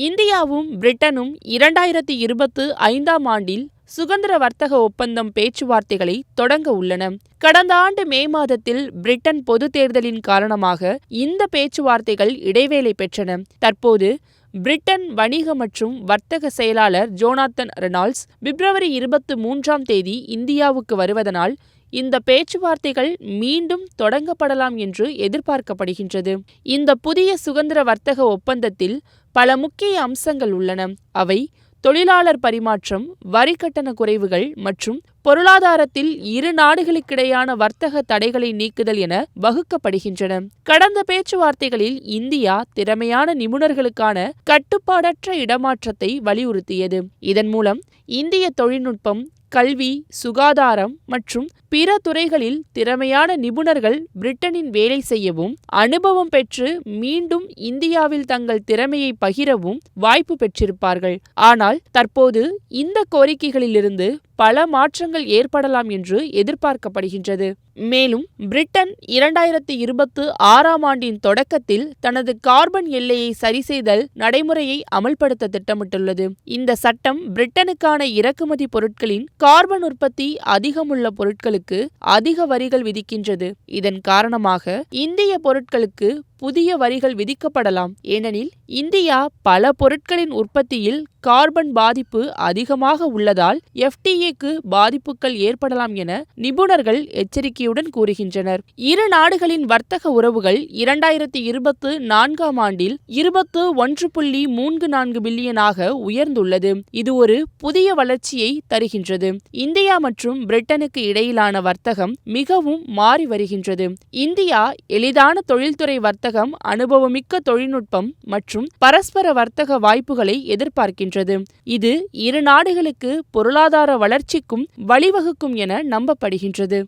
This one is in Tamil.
இந்தியாவும் பிரிட்டனும் 2025ஆம் ஆண்டில் சுதந்திர வர்த்தக ஒப்பந்தம் பேச்சுவார்த்தைகளை தொடங்க உள்ளன. கடந்த ஆண்டு மே மாதத்தில் பிரிட்டன் பொதுத் தேர்தலின் காரணமாக இந்த பேச்சுவார்த்தைகள் இடைவேளை பெற்றன. தற்போது பிரிட்டன் வணிக மற்றும் வர்த்தக செயலாளர் ஜோனாத்தன் ரெனால்ட்ஸ் பிப்ரவரி 23ஆம் தேதி இந்தியாவுக்கு வருவதனால் இந்த பேச்சுவார்த்தைகள் மீண்டும் தொடங்கப்படலாம் என்று எதிர்பார்க்கப்படுகின்றது. இந்த புதிய சுதந்திர வர்த்தக ஒப்பந்தத்தில் பல முக்கிய அம்சங்கள் உள்ளன. அவை தொழிலாளர் பரிமாற்றம், வரி கட்டண குறைவுகள் மற்றும் பொருளாதாரத்தில் இரு நாடுகளுக்கிடையான வர்த்தக தடைகளை நீக்குதல் என வகுக்கப்படுகின்றன. கடந்த பேச்சுவார்த்தைகளில் இந்தியா திறமையான நிபுணர்களுக்கான கட்டுப்பாடற்ற இடமாற்றத்தை வலியுறுத்தியது. இதன் மூலம் இந்திய தொழில்நுட்பம், கல்வி, சுகாதாரம் மற்றும் பிற துறைகளில் திறமையான நிபுணர்கள் பிரிட்டனில் வேலை செய்யவும், அனுபவம் பெற்று மீண்டும் இந்தியாவில் தங்கள் திறமையை பகிரவும் வாய்ப்பு பெற்றிருப்பார்கள். ஆனால் தற்போது இந்த கோரிக்கைகளிலிருந்து பல மாற்றங்கள் ஏற்படலாம் என்று எதிர்பார்க்கப்படுகின்றது. மேலும் பிரிட்டன் 2026ஆம் ஆண்டின் தொடக்கத்தில் தனது கார்பன் எல்லையை சரிசெய்தல் நடைமுறையை அமல்படுத்த திட்டமிட்டுள்ளது. இந்த சட்டம் பிரிட்டனுக்கான இறக்குமதி பொருட்களின் கார்பன் உற்பத்தி அதிகமுள்ள பொருட்களுக்கு அதிக வரிகள் விதிக்கின்றது. இதன் காரணமாக இந்திய பொருட்களுக்கு புதிய வரிகள் விதிக்கப்படலாம். ஏனெனில் இந்தியா பல பொருட்களின் உற்பத்தியில் கார்பன் பாதிப்பு அதிகமாக உள்ளதால் FTAக்கு பாதிப்புகள் ஏற்படலாம் என நிபுணர்கள் எச்சரிக்கையுடன் கூறுகின்றனர். இரு நாடுகளின் வர்த்தக உறவுகள் 2024ஆம் ஆண்டில் 21.34 பில்லியனாக உயர்ந்துள்ளது. இது ஒரு புதிய வளர்ச்சியை தருகின்றது. இந்தியா மற்றும் பிரிட்டனுக்கு இடையிலான வர்த்தகம் மிகவும் மாறி வருகின்றது. இந்தியா எளிதான தொழில்துறை வர்த்தகம், அனுபவமிக்க தொழில்நுட்பம் மற்றும் பரஸ்பர வர்த்தக வாய்ப்புகளை எதிர்பார்க்கின்றது. இது இரு நாடுகளுக்கு பொருளாதார வளர்ச்சிக்கும் வழிவகுக்கும் என நம்பப்படுகின்றது.